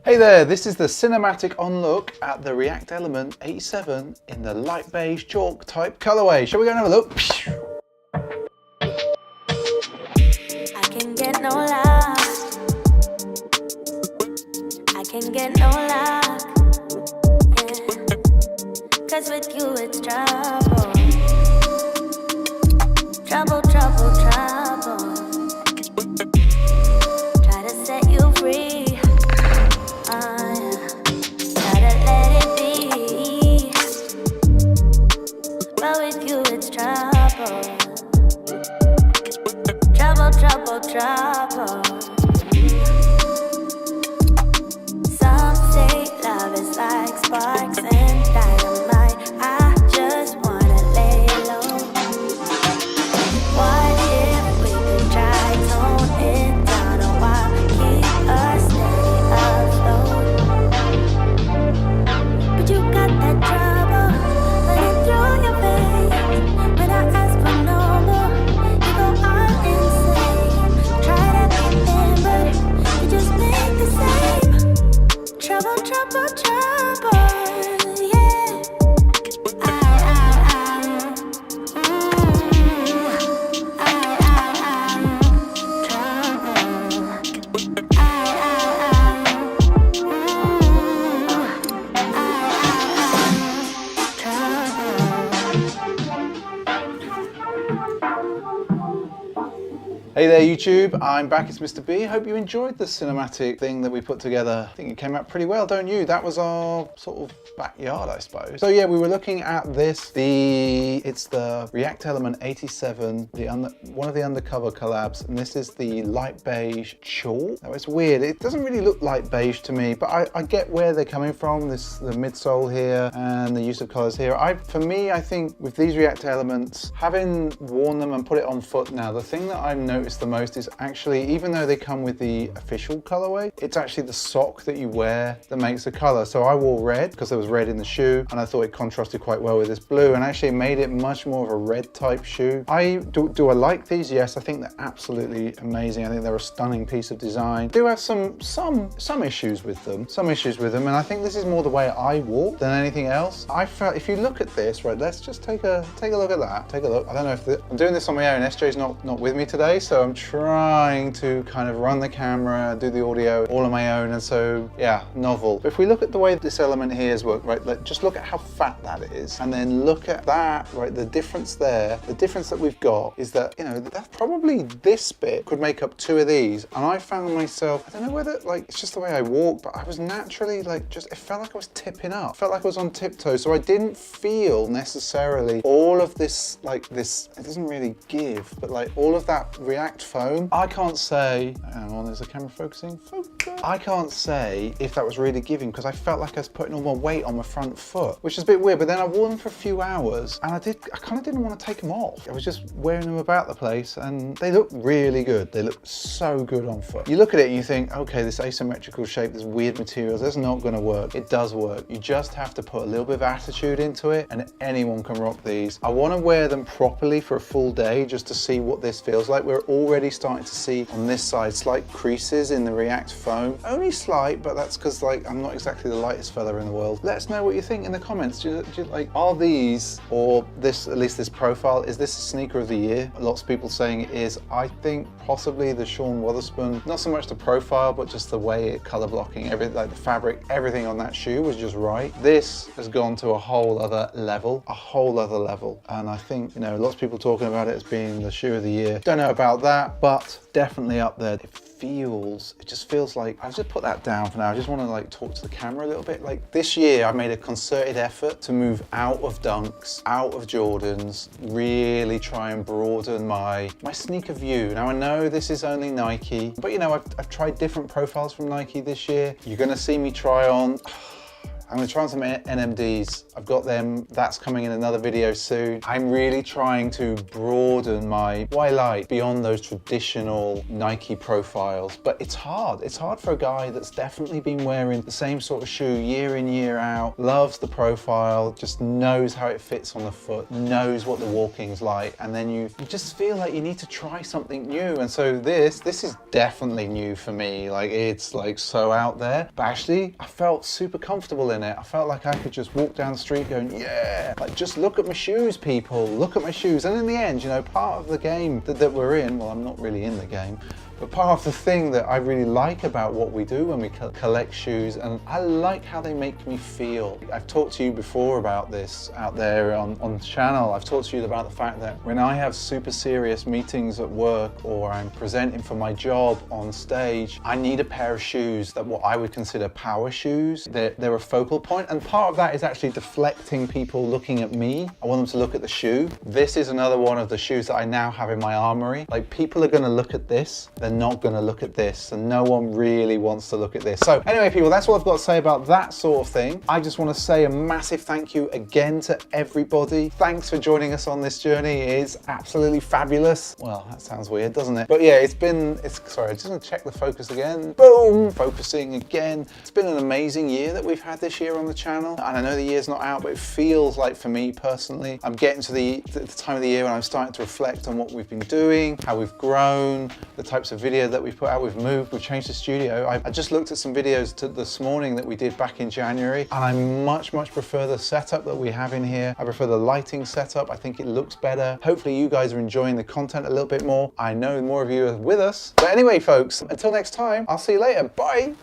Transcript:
Hey there, this is the cinematic on look at the React Element 87 in the light beige chalk type colorway. Shall we go and have a look? I can get no luck. I can get no luck. Yeah. Cause with you it's trouble. Trouble, trouble, trouble. Try to set you free. Try to let it be. But with you it's trouble. Trouble, trouble, trouble. Some say love is like sparks and dynamite. I just wanna lay low. What if we could try tone it down a while? Keep us steady afloat. But you got that trouble running through your veins. When I ask for no more, you go on insane. Try to be thin, but you just make the same. Trouble, trouble, trouble. Yeah. Hey there YouTube, I'm back, it's Mr. B. Hope you enjoyed the cinematic thing that we put together. I think it came out pretty well, don't you? That was our sort of backyard, I suppose. So yeah, we were looking at this, it's the React Element 87, one of the Undercover collabs, and this is the light beige chalk. Now it's weird, it doesn't really look light beige to me, but I get where they're coming from, the midsole here and the use of colors here. For me, I think with these React Elements, having worn them and put it on foot now, the thing that I've noticed the most is actually, even though they come with the official colorway, it's actually the sock that you wear that makes the color. So I wore red because there was red in the shoe and I thought it contrasted quite well with this blue and actually made it much more of a red type shoe. Do I like these? Yes, I think they're absolutely amazing. I think they're a stunning piece of design. Do have some issues with them, and I think this is more the way I walk than anything else. I felt, if you look at this, right, let's just take a look at that. Take a look. I don't know if I'm doing this on my own. SJ's not with me today, so I'm trying to kind of run the camera, do the audio all on my own, and so yeah, novel. But if we look at the way this element here has worked, right, just look at how fat that is, and then look at that, right, the difference there, the difference that we've got is that, you know, that probably this bit could make up two of these, and I found myself, I don't know whether, like, it's just the way I walk, but I was naturally, like, it felt like I was tipping up, felt like I was on tiptoe, so I didn't feel necessarily all of this, like this, it doesn't really give, but like all of that React foam, I can't say, hang on, is the camera focusing? Focus. I can't say if that was really giving because I felt like I was putting all my weight on my front foot, which is a bit weird, but then I wore them for a few hours and I kind of didn't want to take them off. I was just wearing them about the place and they look really good. They look so good on foot. You look at it and you think, okay, this asymmetrical shape, this weird materials, that's not going to work. It does work. You just have to put a little bit of attitude into it and anyone can rock these. I want to wear them properly for a full day just to see what this feels like. We're already starting to see on this side slight creases in the React foam. Only slight, but that's because like I'm not exactly the lightest fella in the world. Let us know what you think in the comments. Do you like, are these, or this, at least this profile, is this a sneaker of the year? Lots of people saying it is. I think possibly the Sean Wotherspoon, not so much the profile, but just the way it color blocking, everything, like the fabric, everything on that shoe was just right. This has gone to a whole other level, and I think, you know, lots of people talking about it as being the shoe of the year. Don't know about that, but definitely up there. It just feels like, I'll just put that down for now. I just want to like talk to the camera a little bit. Like this year I made a concerted effort to move out of Dunks, out of Jordans, really try and broaden my sneaker view. Now I know this is only Nike, but you know, I've tried different profiles from Nike this year. You're gonna see me try on I'm gonna try on some NMDs. I've got them, that's coming in another video soon. I'm really trying to broaden my white light beyond those traditional Nike profiles, but it's hard. It's hard for a guy that's definitely been wearing the same sort of shoe year in, year out, loves the profile, just knows how it fits on the foot, knows what the walking's like, and then you just feel like you need to try something new. And so this is definitely new for me. Like, it's like so out there, but actually I felt super comfortable in it. I felt like I could just walk down the street going, yeah, like just look at my shoes, people, look at my shoes. And in the end, you know, part of the game that we're in, well, I'm not really in the game, but part of the thing that I really like about what we do when we collect shoes, and I like how they make me feel. I've talked to you before about this out there on the channel. I've talked to you about the fact that when I have super serious meetings at work or I'm presenting for my job on stage, I need a pair of shoes that what I would consider power shoes. They're a focal point, and part of that is actually deflecting people looking at me. I want them to look at the shoe. This is another one of the shoes that I now have in my armory. Like, people are gonna look at this, they're not gonna look at this, and no one really wants to look at this. So anyway, people, that's what I've got to say about that sort of thing. I just want to say a massive thank you again to everybody. Thanks for joining us on this journey. It is absolutely fabulous. Well, that sounds weird, doesn't it? But yeah, sorry, I just want to check the focus again. Boom, focusing again. It's been an amazing year that we've had this year on the channel, and I know the year's not out, but it feels like, for me personally, I'm getting to the time of the year when I'm starting to reflect on what we've been doing, how we've grown, the types of video that we've put out, we've moved, we've changed the studio. I just looked at some videos this morning that we did back in January, and I much prefer the setup that we have in here. I prefer the lighting setup. I think it looks better. Hopefully you guys are enjoying the content a little bit more. I know more of you are with us. But anyway, folks, until next time, I'll see you later. Bye.